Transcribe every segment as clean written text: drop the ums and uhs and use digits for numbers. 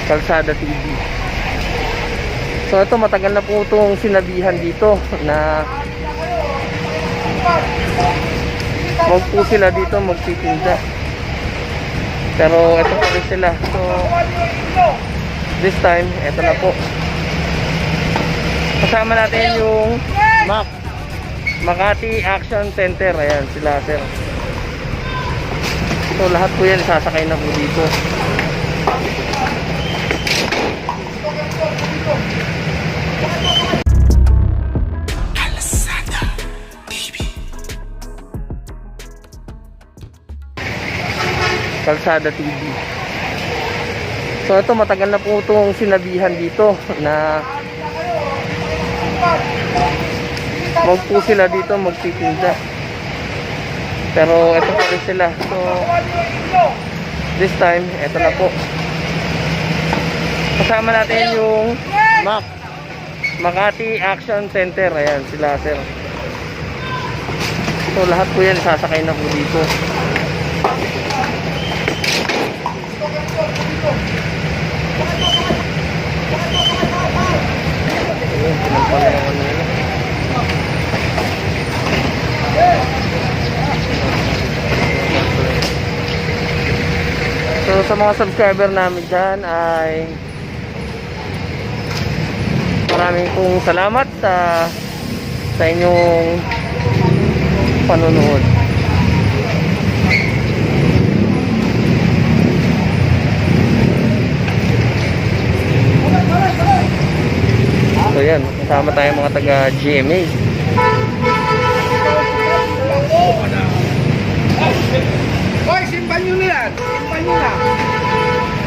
Kalsada TV. So ito, matagal na po itong sinabihan dito na wag po sila dito magtitinda, pero ito pa rin sila. So this time, ito na po, kasama natin yung Makati Action Center. Ayan sila, sir. So lahat po yan sasakay na po dito. Kalsada TV. So ito, matagal na po itong sinabihan dito na wag po sila dito magtitinda, pero ito pa rin sila. So this time, ito na po, kasama natin yung Makati Action Center. Ayan sila, sir. So lahat po yan sasakay na po dito. So sa mga subscriber namin dyan ay maraming pong salamat sa inyong panonood. So yan, kasama tayo mga taga GMA. Hoy, simpan nyo na yan. Simpan nyo na.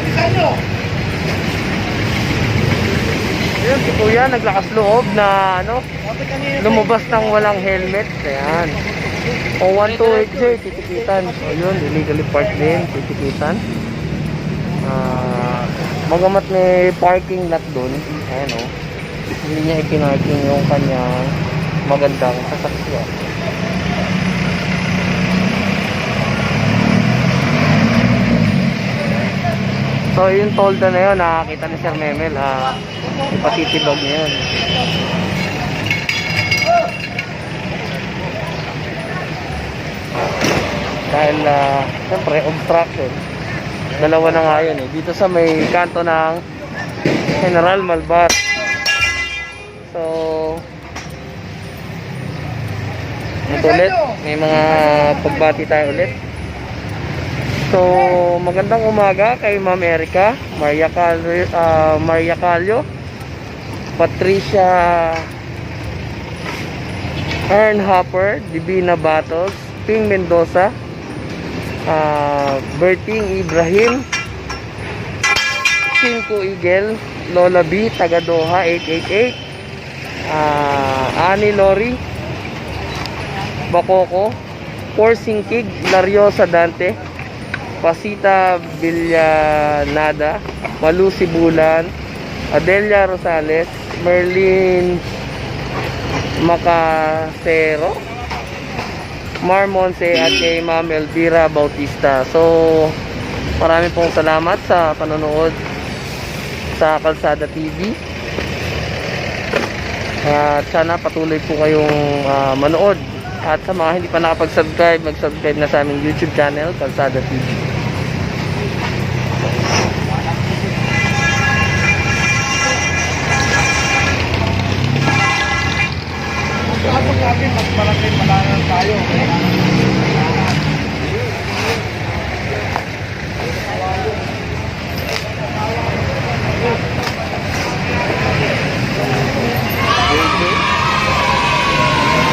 Simpan nyo. Ayan, si Kuya naglakas loob na lumabas ng walang helmet. Ayan. O 128J, titikitan. O yun, illegally parked din, titikitan. Magamat may parking lot doon. Ayan o. Hindi niya ipinarking yung kanyang magandang sasakyan. So yung tolda na yun, nakakita ni Sir Memel, ipatitibag niya yun. Dahil siyempre obstruction, dalawa na nga yun dito sa may kanto ng General Malbar. So ito ulit, may mga pagbati tayo ulit. So magandang umaga kay Ma'am Erica, Maria Calio, Patricia Ernhopper, Divina Batos, Ping Mendoza, Berting Ibrahim, Cinco Igel, Lola B, taga Doha 888, Ani Lori, Bakoko, Porsingkig, Lariosa Dante, Pasita Villanada, Malu Sibulan, Adelia Rosales, Merlin Macacero, Marmonse, at kay Ma'am Elvira Bautista. So marami pong salamat sa panonood sa Kalsada TV. At sana patuloy po kayong manood. At sa mga hindi pa nakapag-subscribe, mag-subscribe na sa aming YouTube channel, Kalsada TV. Kapag natin, mas malaki tayo.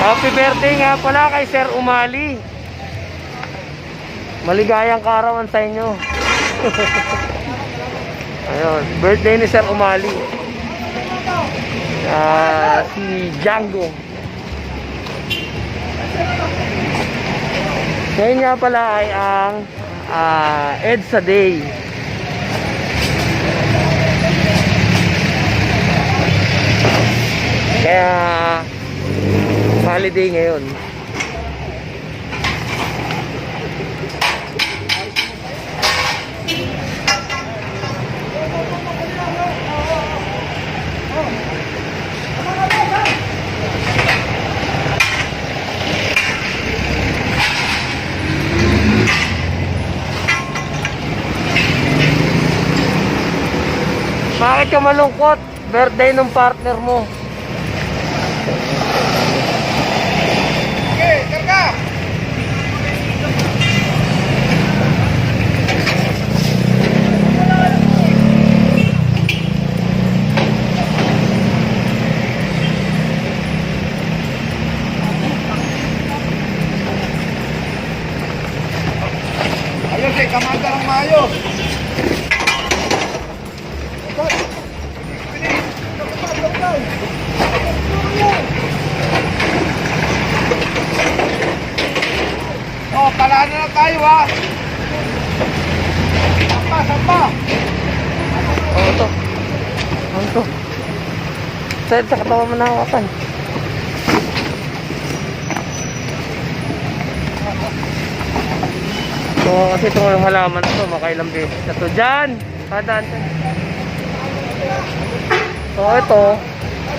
Happy birthday nga pala kay Sir Umali. Maligayang kaarawan sa inyo. Ayun, birthday ni Sir Umali. Si Django. Ngayon nga pala ay ang EDSA Day. Kaya holiday ngayon. Bakit ka malungkot? Birthday ng partner mo. Okay, karga! Ayos eh, kamanda ng maayos. Oh, pala na lang tayo ha. Sampa, sampa. Oo to. Ano to? Saan sa katawan mo nahawakan? So kasi itong halaman na to, makailang beses na to. Diyan! Padaan dyan. So ito,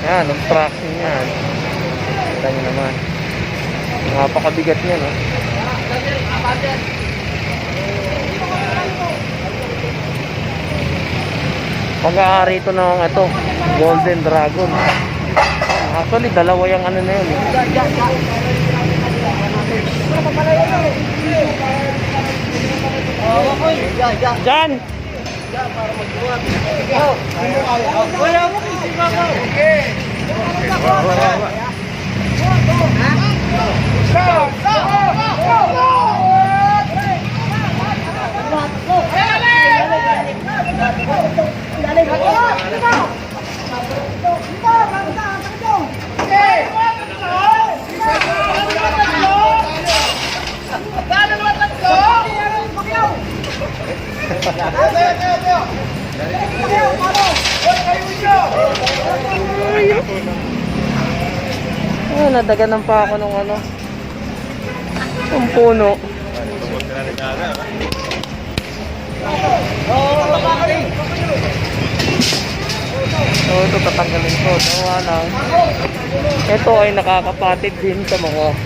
yan, obstruction yan. Kita nyo naman. Napakabigat niya, no? Pag-aari ito ng ito, Golden Dragon. Actually, dalawa yung ano na yun. Diyan! Wala mo kasi mama. Okay. Stop! Oh, nadaganan pa ako ng ano. Ang puno. So ito tatanggalin ko. Dawa lang. Ito ay nakakapatid din sa mga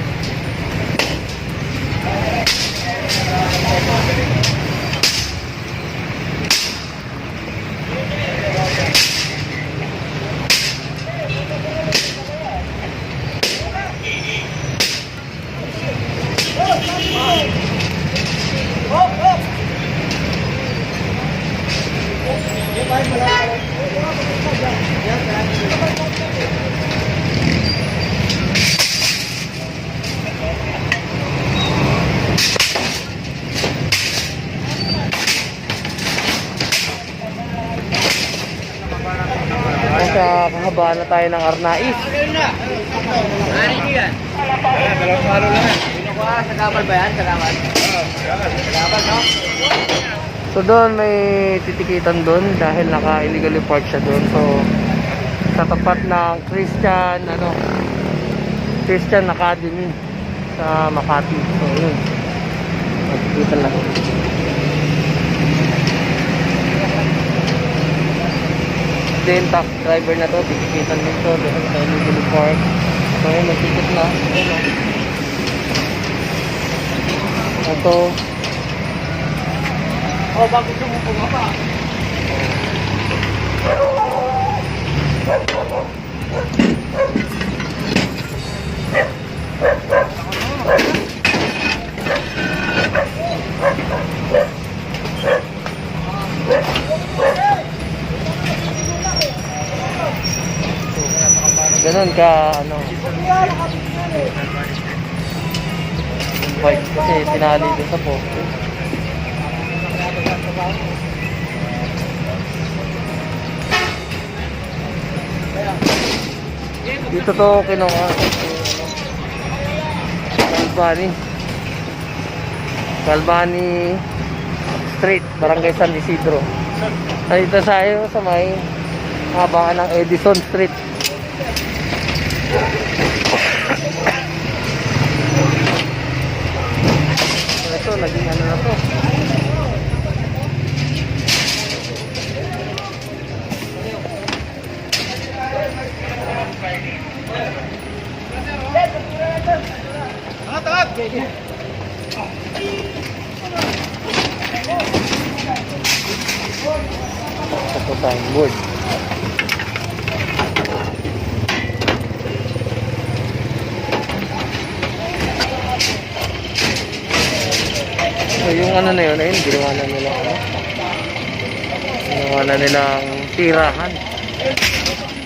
kahabaan na tayo ng Arnais. Dalawang maro lang yan. Sa kapal ba yan? Sa kapal? Sa kapal, no? So doon may titikitan doon dahil naka-illegally park siya doon. So sa tapat ng Christian Academy sa Makati. So yun. Titikitan lang. Then tax driver na to, titikitan din to dahil sa illegally park. So yun, nagtikit na. Ayun, ito. Oh, bakit sumupong ka pa? Ganun ka, ano. Bike kasi tinali din sa poste. Dito to kinuha Calvani Street, Barangay San Isidro. Dito tayo sa may habaan ng Edison Street. So ito, naging ano na to. Ito signboard. So, yung ano na yun, ayun, ginawa na nila, ano? Ginawa na nilang tirahan.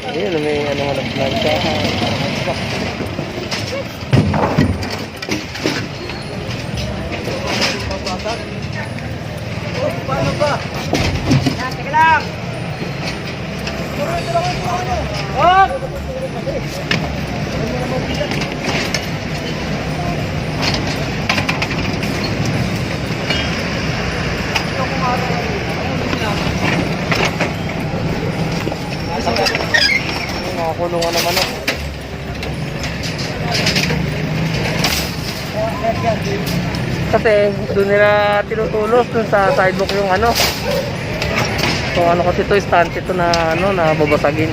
Ayun, may ano na planchahan. Paano ba? Yan, teka lang. Oh! Nakakulungan naman ako. Kasi doon nila tinutulos dun sa sidewalk yung ano. So ano kasi to, stante to na ano, na babasagin.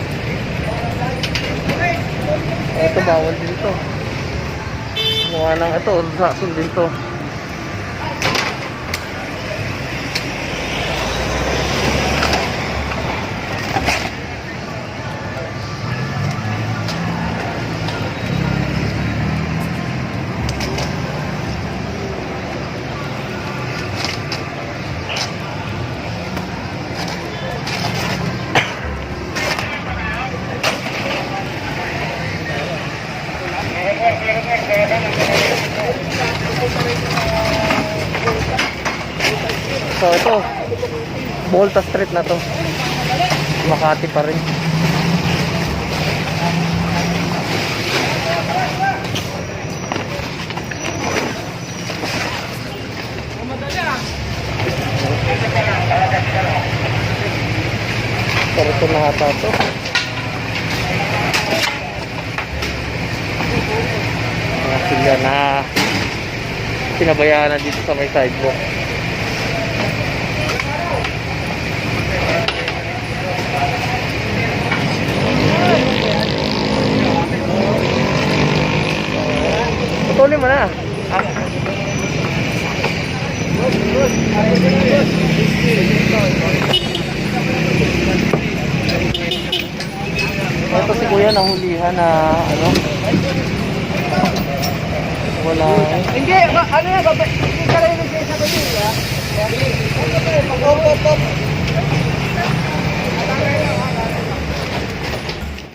Ito bawal din to. Mukha ng ito, sasun din to. So ito, Volta Street na to. Makati pa rin. So ito na ata to. Mga sila na pinabayaan na dito sa may sidewalk. Putulin mo na. Ito si kuya nahulihan na ano. Wala. Hindi, ano yan? Hindi ka lang yung nagsasabi yun, ha? Opo.